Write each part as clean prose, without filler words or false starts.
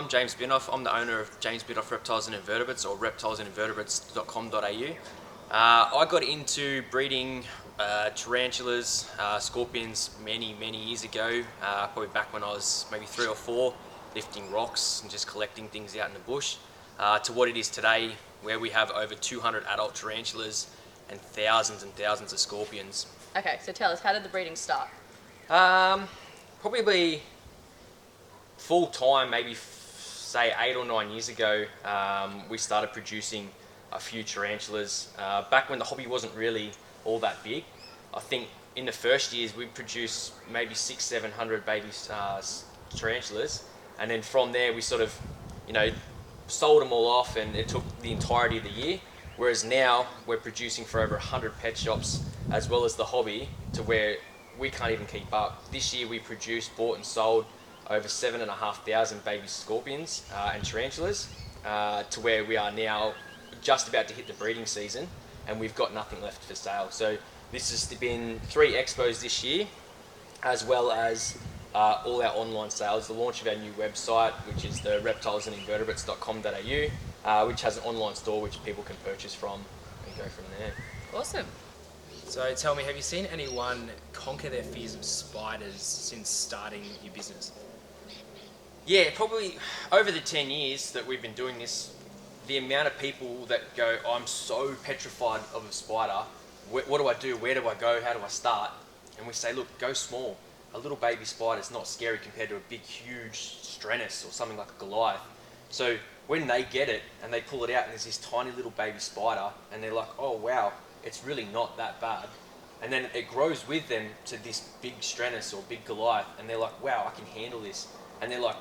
I'm James Bindoff. I'm the owner of James Bindoff Reptiles and Invertebrates, or reptilesandinvertebrates.com.au. I got into breeding tarantulas, scorpions many years ago, probably back when I was maybe 3 or 4, lifting rocks and just collecting things out in the bush, to what it is today, where we have over 200 adult tarantulas and thousands of scorpions. Okay, so tell us, how did the breeding start? Probably full time, maybe say 8 or 9 years ago, we started producing a few tarantulas. Back when the hobby wasn't really all that big, I think in the first years we produced maybe 600-700 baby tarantulas, and then from there we sort of, sold them all off, and it took the entirety of the year. Whereas now we're producing for over 100 pet shops, as well as the hobby, to where we can't even keep up. This year we produced, bought and sold over 7,500 baby scorpions and tarantulas, to where we are now just about to hit the breeding season, and we've got nothing left for sale. So this has been 3 expos this year, as well as all our online sales, the launch of our new website, which is the reptilesandinvertebrates.com.au, which has an online store which people can purchase from and go from there. Awesome. So tell me, have you seen anyone conquer their fears of spiders since starting your business? Yeah, probably over the 10 years that we've been doing this, the amount of people that go, I'm so petrified of a spider, what do I do, where do I go, how do I start? And we say, look, go small. A little baby spider is not scary compared to a big, huge Strenus or something like a Goliath. So when they get it and they pull it out and there's this tiny little baby spider, and they're like, oh wow, it's really not that bad. And then it grows with them to this big Strenus or big Goliath, and they're like, wow, I can handle this. And they're like,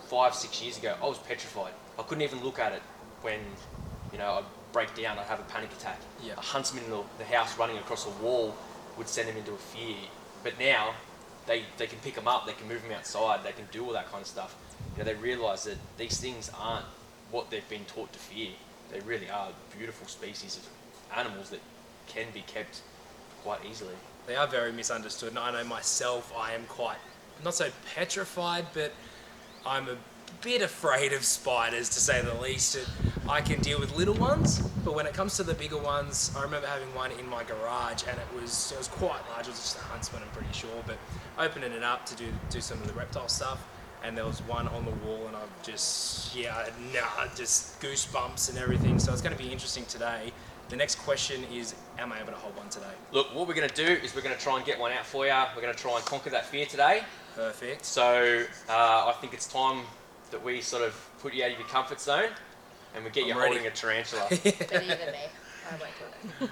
5-6 years ago, I was petrified. I couldn't even look at it when, I'd break down, I'd have a panic attack. Yeah. A huntsman in the house running across a wall would send them into a fear. But now, they can pick them up, they can move them outside, they can do all that kind of stuff. They realise that these things aren't what they've been taught to fear. They really are beautiful species of animals that can be kept quite easily. They are very misunderstood, and I know myself, I am quite, not so petrified, but I'm a bit afraid of spiders, to say the least. I can deal with little ones, but when it comes to the bigger ones, I remember having one in my garage, and it was quite large. It was just a huntsman, I'm pretty sure, but opening it up to do some of the reptile stuff, and there was one on the wall, and I've just goosebumps and everything. So it's going to be interesting today. The next question is, am I able to hold one today? Look, what we're going to do is we're going to try and get one out for you. We're going to try and conquer that fear today. Perfect. So I think it's time that we sort of put you out of your comfort zone, and we get you holding a tarantula. Better you than me. I won't do it.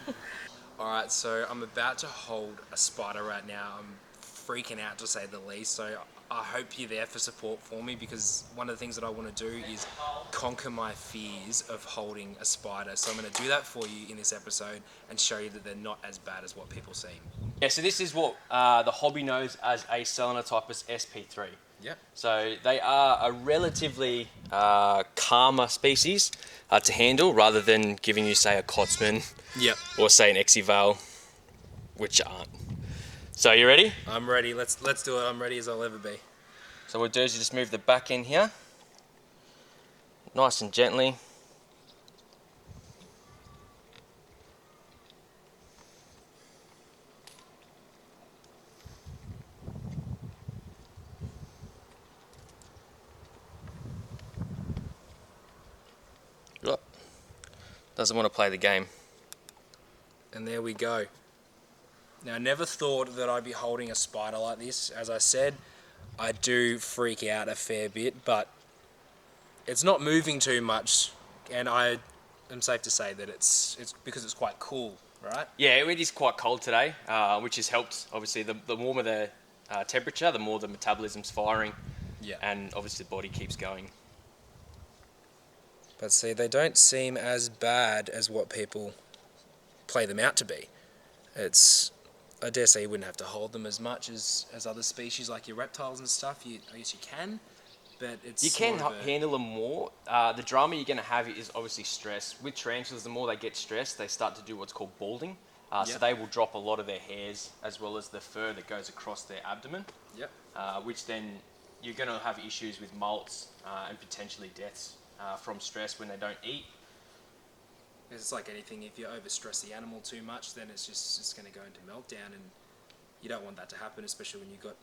Alright, so I'm about to hold a spider right now. I'm freaking out, to say the least. So I hope you're there for support for me, because one of the things that I want to do is conquer my fears of holding a spider. So I'm going to do that for you in this episode and show you that they're not as bad as what people seem. Yeah, so this is what the hobby knows as a Selenotypus SP3. Yep. So they are a relatively calmer species to handle, rather than giving you, say, a Cotsman, Yep. or say an Exivale, which aren't. So you ready? I'm ready. Let's do it. I'm ready as I'll ever be. So what we'll do is you just move the back end here, nice and gently. Look, doesn't want to play the game. And there we go. Now, I never thought that I'd be holding a spider like this. As I said, I do freak out a fair bit, but it's not moving too much, and I am safe to say that it's because it's quite cool, right? Yeah, it is quite cold today, which has helped. Obviously, the warmer the temperature, the more the metabolism's firing, Yeah. and obviously the body keeps going. But see, they don't seem as bad as what people play them out to be. I dare say you wouldn't have to hold them as much as other species like your reptiles and stuff. I guess you can, but it's... You can handle them more. The drama you're going to have is obviously stress. With tarantulas, the more they get stressed, they start to do what's called balding. So they will drop a lot of their hairs, as well as the fur that goes across their abdomen, Yep. which then you're going to have issues with molts and potentially deaths from stress when they don't eat. It's like anything, if you overstress the animal too much, then it's just going to go into meltdown, and you don't want that to happen, especially when you've got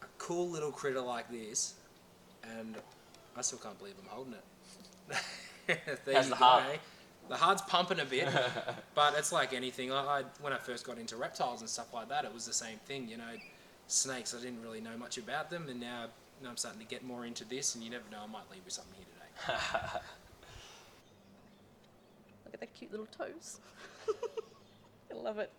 a cool little critter like this, and I still can't believe I'm holding it. How's the heart? Eh? The heart's pumping a bit, but it's like anything. When I first got into reptiles and stuff like that, it was the same thing, you know. Snakes, I didn't really know much about them, and now I'm starting to get more into this, and you never know, I might leave with something here today. Look at their cute little toes. I love it.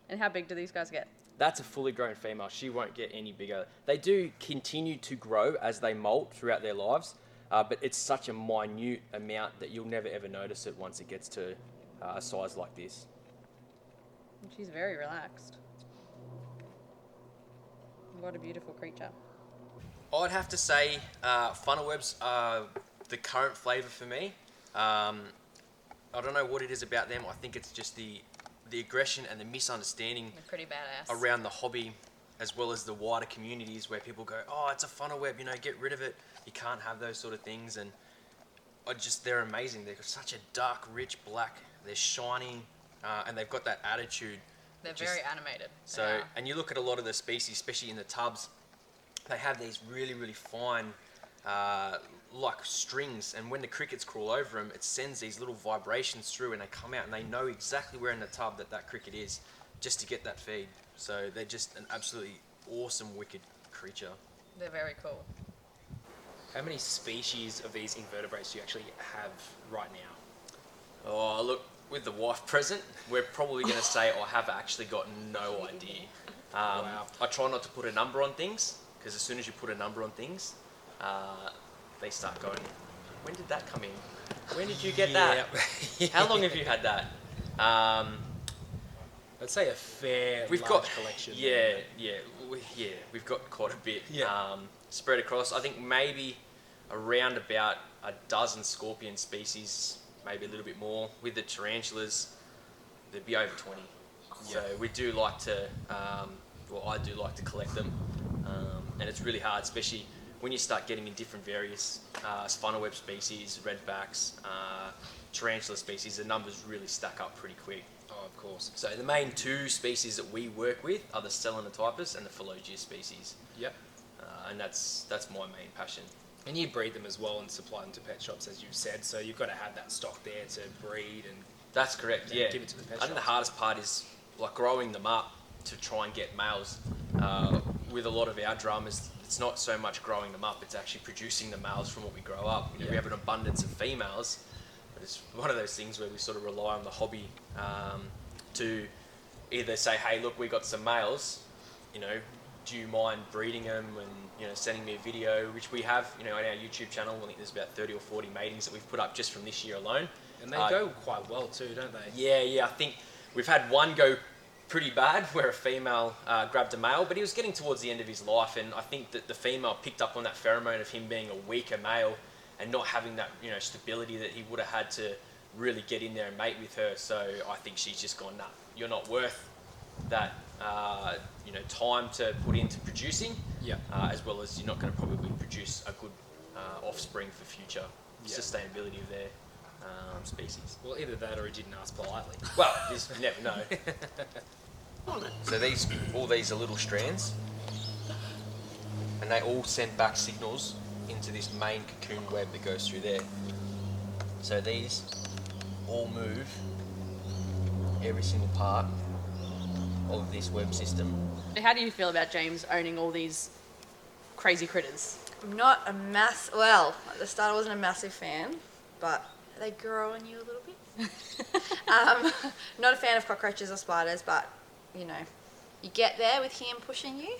And how big do these guys get? That's a fully grown female. She won't get any bigger. They do continue to grow as they molt throughout their lives, but it's such a minute amount that you'll never ever notice it once it gets to a size like this. And she's very relaxed. What a beautiful creature. I'd have to say funnel webs are the current flavour for me. I don't know what it is about them. I think it's just the aggression and the misunderstanding They're pretty badass. around the hobby, as well as the wider communities where people go, oh, it's a funnel web, you know, get rid of it. You can't have those sort of things. And they're amazing. They're such a dark, rich black. They're shining, and they've got that attitude. They're very animated. So, and you look at a lot of the species, especially in the tubs, they have these really, really fine, like strings, and when the crickets crawl over them, it sends these little vibrations through, and they come out, and they know exactly where in the tub that cricket is, just to get that feed. So they're just an absolutely awesome, wicked creature. They're very cool. How many species of these invertebrates do you actually have right now? Oh, look, with the wife present, we're probably going to say I have actually got no idea. Wow. I try not to put a number on things, because as soon as you put a number on things, they start going, when did that come in? When did you get that? How long have you had that? I'd say a fair We've large got collection. we've got quite a bit Yeah. spread across. I think maybe around about a dozen scorpion species, maybe a little bit more. With the tarantulas, there'd be over 20. So we do like to, I do like to collect them, and it's really hard, especially when you start getting in different various funnel web species, redbacks, tarantula species. The numbers really stack up pretty quick. Oh, of course. So the main two species that we work with are the Selenotypus and the Phalogia species. Yep. And that's my main passion. And you breed them as well and supply them to pet shops, as you've said, so you've got to have that stock there to breed and... That's correct, and yeah. give it to the pet I think the shops. hardest part is like growing them up to try and get males. With a lot of our dramas, it's not so much growing them up, it's actually producing the males from what we grow up. You know, we have an abundance of females, but it's one of those things where we sort of rely on the hobby to either say, hey, look, we got some males, you know, do you mind breeding them and, you know, sending me a video, which we have, you know, on our YouTube channel. I think there's about 30 or 40 matings that we've put up just from this year alone. And they go quite well too, don't they? Yeah, I think we've had one go pretty bad where a female grabbed a male, but he was getting towards the end of his life, and I think that the female picked up on that pheromone of him being a weaker male and not having that, you know, stability that he would have had to really get in there and mate with her. So I think she's just gone, nah, you're not worth that, you know, time to put into producing. Yeah. As well as you're not going to probably produce a good offspring for future sustainability of their species. Well, either that or he didn't ask politely. Well, you never know. So all these are little strands, and they all send back signals into this main cocoon web that goes through there. So these all move every single part of this web system. How do you feel about James owning all these crazy critters? I'm not a well, at the start I wasn't a massive fan, but they grow on you a little bit. Not a fan of cockroaches or spiders, but, you know, you get there with him pushing you.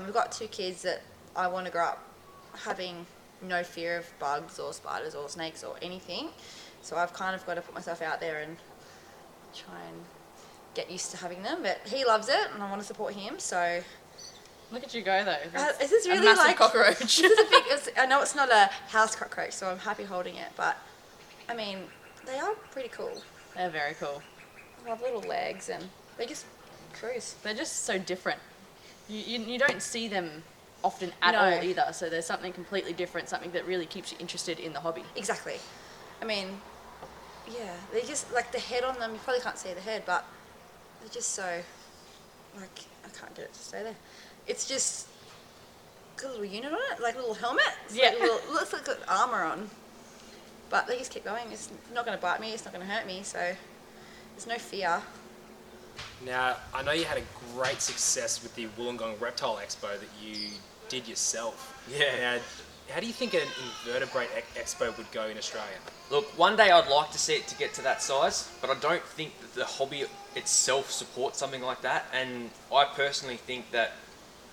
We've got two kids that I want to grow up having no fear of bugs or spiders or snakes or anything. So I've kind of got to put myself out there and try and get used to having them. But he loves it and I want to support him, so... Look at you go though. Is this really a massive like cockroach? This is a big, I know it's not a house cockroach, so I'm happy holding it, but I mean, they are pretty cool. They're very cool. They have little legs and they just cruise. They're just so different. You don't see them often at No. all either. So there's something completely different, something that really keeps you interested in the hobby. Exactly. I mean, yeah, they just, like, the head on them, you probably can't see the head, but they're just so, like, I can't get it to stay there. It's just got a little unit on it, like a little helmet. It's Yeah. like looks like got armour on. But they just keep going. It's not going to bite me, it's not going to hurt me, so there's no fear. Now, I know you had a great success with the Wollongong Reptile Expo that you did yourself. Yeah. Now, how do you think an invertebrate expo would go in Australia? Look, one day I'd like to see it to get to that size, but I don't think that the hobby itself supports something like that. And I personally think that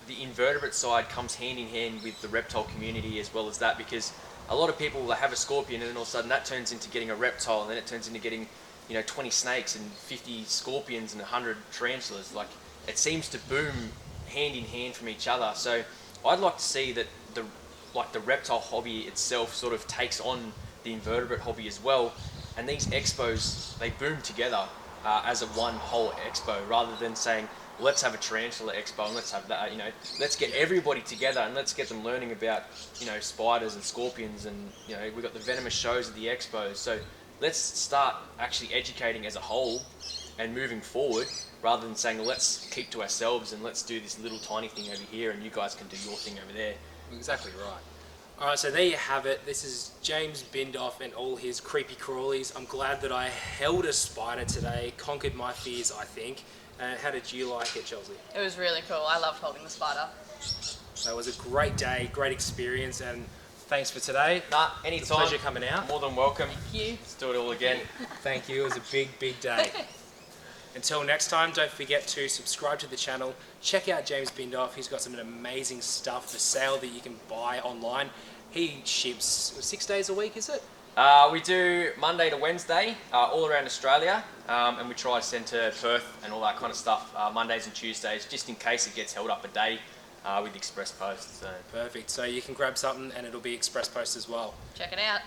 the invertebrate side comes hand in hand with the reptile community as well as that, because a lot of people will have a scorpion and then all of a sudden that turns into getting a reptile, and then it turns into getting 20 snakes and 50 scorpions and 100 tarantulas. Like, it seems to boom hand in hand from each other. So I'd like to see that the reptile hobby itself sort of takes on the invertebrate hobby as well, and these expos, they boom together as a one whole expo, rather than saying, let's have a tarantula expo and let's have that, let's get everybody together and let's get them learning about, spiders and scorpions, and, we've got the venomous shows at the expos. So let's start actually educating as a whole and moving forward, rather than saying, let's keep to ourselves and let's do this little tiny thing over here and you guys can do your thing over there. Exactly right. Alright, so there you have it. This is James Bindoff and all his creepy crawlies. I'm glad that I held a spider today, conquered my fears, I think. How did you like it, Chelsea? It was really cool. I loved holding the spider. So it was a great day, great experience, and thanks for today. Nah, It's a anytime. pleasure coming out. More than welcome. Thank you. Let's do it all again. Thank you. It was a big, big day. Until next time, don't forget to subscribe to the channel. Check out James Bindoff. He's got some amazing stuff for sale that you can buy online. He ships 6 days a week, is it? We do Monday to Wednesday all around Australia, and we try to send to Perth and all that kind of stuff Mondays and Tuesdays, just in case it gets held up a day with express post. So. Perfect. So you can grab something and it'll be express post as well. Check it out.